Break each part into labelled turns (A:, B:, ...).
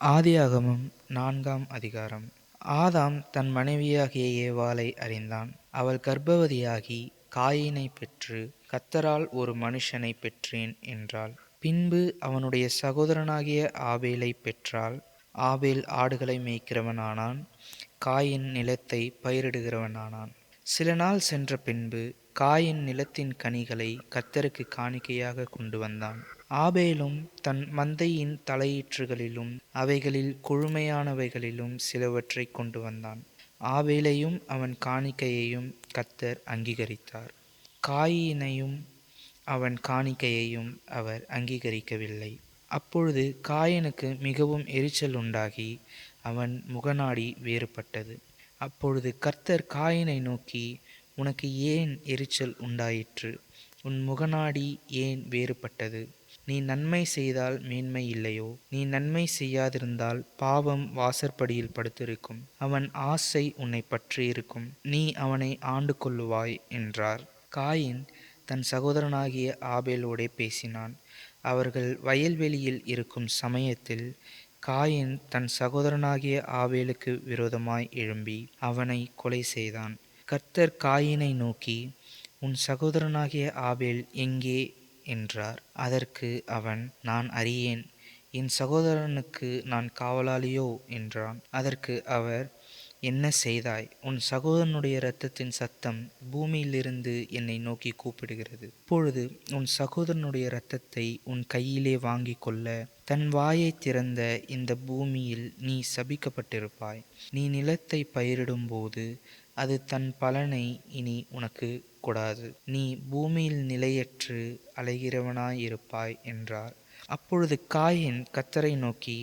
A: ஆதியாகமம் 4ஆம் அதிகாரம். ஆதாம் தன் மனைவியாகிய ஏவாளை அறிந்தான். அவள் கர்ப்பவதியாகி காயீனைப் பெற்று, கர்த்தரால் ஒரு மனுஷனைப் பெற்றேன் என்றாள். பின்பு அவனுடைய சகோதரனாகிய ஆபேலைப் பெற்றாள். ஆபேல் ஆடுகளை மேய்க்கிறவனானான். காயீன் நிலத்தைப் பயிரிடுகிறவனானான். சில நாள் சென்ற பின்பு காயீன் நிலத்தின் கனிகளை கர்த்தருக்கு காணிக்கையாக கொண்டு வந்தான். ஆபேலும் தன் மந்தையின் தலையீற்றுகளிலும் அவைகளில் கொழுமையானவைகளிலும் சிலவற்றைக் கொண்டு வந்தான். ஆபேலையும் அவன் காணிக்கையையும் கர்த்தர் அங்கீகரித்தார். காயீனையும் அவன் காணிக்கையையும் அவர் அங்கீகரிக்கவில்லை. அப்பொழுது காயீனுக்கு மிகவும் எரிச்சல் உண்டாகி அவன் முகநாடி வேறுபட்டது. அப்பொழுது கர்த்தர் காயீனை நோக்கி, உனக்கு ஏன் எரிச்சல் உண்டாயிற்று? உன் முகநாடி ஏன் வேறுபட்டது? நீ நன்மை செய்தால் மேன்மை இல்லையோ? நீ நன்மை செய்யாதிருந்தால் பாவம் வாசற்படியில் படுத்திருக்கும். அவன் ஆசை உன்னை பற்றியிருக்கும். நீ அவனை ஆண்டு கொள்ளுவாய் என்றார். காயீன் தன் சகோதரனாகிய ஆபேலோடே பேசினான். அவர்கள் வயல்வெளியில் இருக்கும் சமயத்தில் காயீன் தன் சகோதரனாகிய ஆபேலுக்கு விரோதமாய் எழும்பி அவனை கொலை செய்தான். கர்த்தர் காயீனை நோக்கி, உன் சகோதரனாகிய ஆபேல் எங்கே என்றார். அதற்கு அவன், நான் அறியேன், என் சகோதரனுக்கு நான் காவலாளியோ என்றான். அதற்கு அவர், என்ன செய்தாய்? உன் சகோதரனுடைய இரத்தத்தின் சத்தம் பூமியிலிருந்து என்னை நோக்கி கூப்பிடுகிறது. இப்பொழுது உன் சகோதரனுடைய இரத்தத்தை உன் கையிலே வாங்கி கொள்ள தன் வாயை திறந்த இந்த பூமியில் நீ சபிக்கப்பட்டிருப்பாய். நீ நிலத்தை பயிரிடும்போது அது தன் பலனை இனி உனக்கு கொடாது. நீ பூமியில் நிலையற்று அலைகிறவனாயிருப்பாய் என்றார். அப்பொழுது காயீன் கர்த்தரை நோக்கி,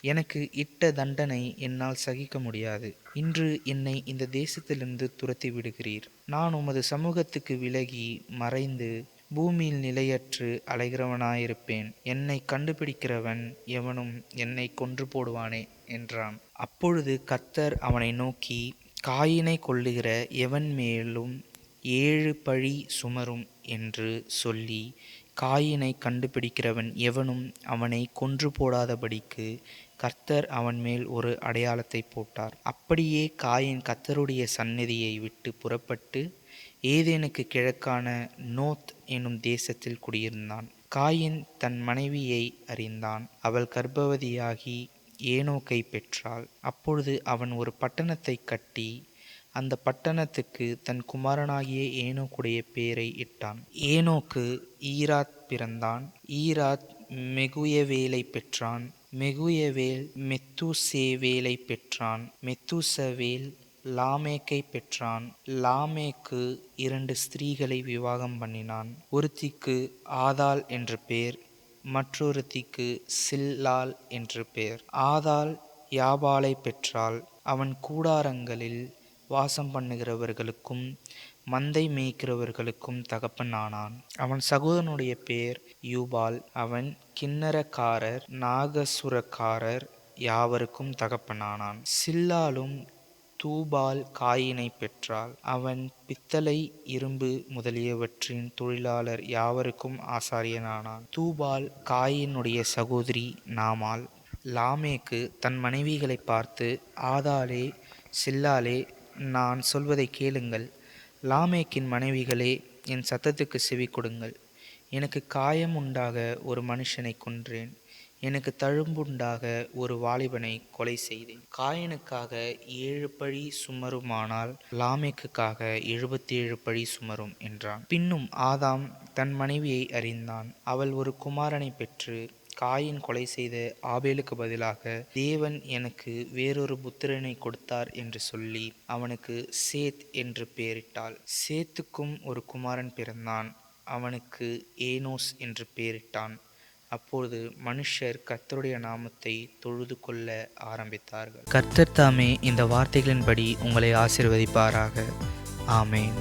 A: எனக்கு இட்ட தண்டனை என்னால் சகிக்க முடியாது. இன்று என்னை இந்த தேசத்திலிருந்து துரத்தி விடுகிறீர். நான் உமது சமூகத்துக்கு விலகி மறைந்து பூமியில் நிலையற்று அலைகிறவனாயிருப்பேன். என்னை கண்டுபிடிக்கிறவன் எவனும் என்னை கொன்று போடுவானே என்றான். அப்பொழுது கர்த்தர் அவனை நோக்கி, காயீனை கொல்லுகிற எவன் மேலும் 7 பழி சுமரும் என்று சொல்லி, காயீனை கண்டுபிடிக்கிறவன் எவனும் அவனை கொன்று போடாதபடிக்கு கர்த்தர் அவன் மேல் ஒரு அடையாளத்தை போட்டார். அப்படியே காயீன் கர்த்தருடைய சந்நிதியை விட்டு புறப்பட்டு ஏதேனுக்கு கிழக்கான நோத் என்னும் தேசத்தில் குடியிருந்தான். காயீன் தன் மனைவியை அறிந்தான். அவள் கர்ப்பவதியாகி ஏனோக்கை பெற்றாள். அப்பொழுது அவன் ஒரு பட்டணத்தை கட்டி அந்த பட்டணத்துக்கு தன் குமாரனாகிய ஏனோக்குடைய பெயரை இட்டான். ஏனோக்கு ஈராத் பிறந்தான். ஈராத் மெகுயவேலை பெற்றான். மெகுயவேல் மெத்தூசேவேலை பெற்றான். மெத்தூசவேல் லாமேக்கை பெற்றான். லாமேக்கு 2 ஸ்திரீகளை விவாகம் பண்ணினான். ஒருத்திக்கு ஆதாள் என்று பெயர், மற்றொருத்திக்கு சில்லாள் என்று பெயர். ஆதாள் யாபாலை பெற்றாள். அவன் கூடாரங்களில் வாசம் பண்ணுகிறவர்களுக்கும் மந்தை மேய்க்கிறவர்களுக்கும் தகப்பன் ஆனான். அவன் சகோதரனுடைய பெயர் யூபால். அவன் கின்னரக்காரர் நாகசுரக்காரர் யாவருக்கும் தகப்பனானான். சில்லாலும் தூபால் காயீனை பெற்றாள். அவன் பித்தளை இரும்பு முதலியவற்றின் தொழிலாளர் யாவருக்கும் ஆசாரியனானான். தூபால் காயீனுடைய சகோதரி நாமாள். லாமேக்கு தன் மனைவிகளை பார்த்து, ஆதாளே சில்லாளே, நான் சொல்வதை கேளுங்கள். லாமேக்கின் மனைவிகளே, என் சத்தத்துக்கு செவி கொடுங்கள். எனக்கு காயம் உண்டாக ஒரு மனுஷனை கொன்றேன். எனக்கு தழும்புண்டாக ஒரு வாலிபனை கொலை செய்தேன். காயீனுக்காக 7 பழி சுமருமானால் லாமேக்குக்காக 77 பழி சுமரும் என்றான். பின்னும் ஆதாம் தன் மனைவியை அறிந்தான். அவள் ஒரு குமாரனை பெற்று, காயீன் கொலை செய்த ஆபேலுக்கு பதிலாக தேவன் எனக்கு வேறொரு புத்திரனை கொடுத்தார் என்று சொல்லி அவனுக்கு சேத் என்று பெயரிட்டாள். சேத்துக்கும் ஒரு குமாரன் பிறந்தான். அவனுக்கு ஏனோஸ் என்று பெயரிட்டான். அப்பொழுது மனுஷர் கர்த்தருடைய நாமத்தை தொழுது கொள்ள ஆரம்பித்தார்கள். கர்த்தர் தாமே இந்த வார்த்தைகளின்படி உங்களை ஆசீர்வதிப்பாராக. ஆமேன்.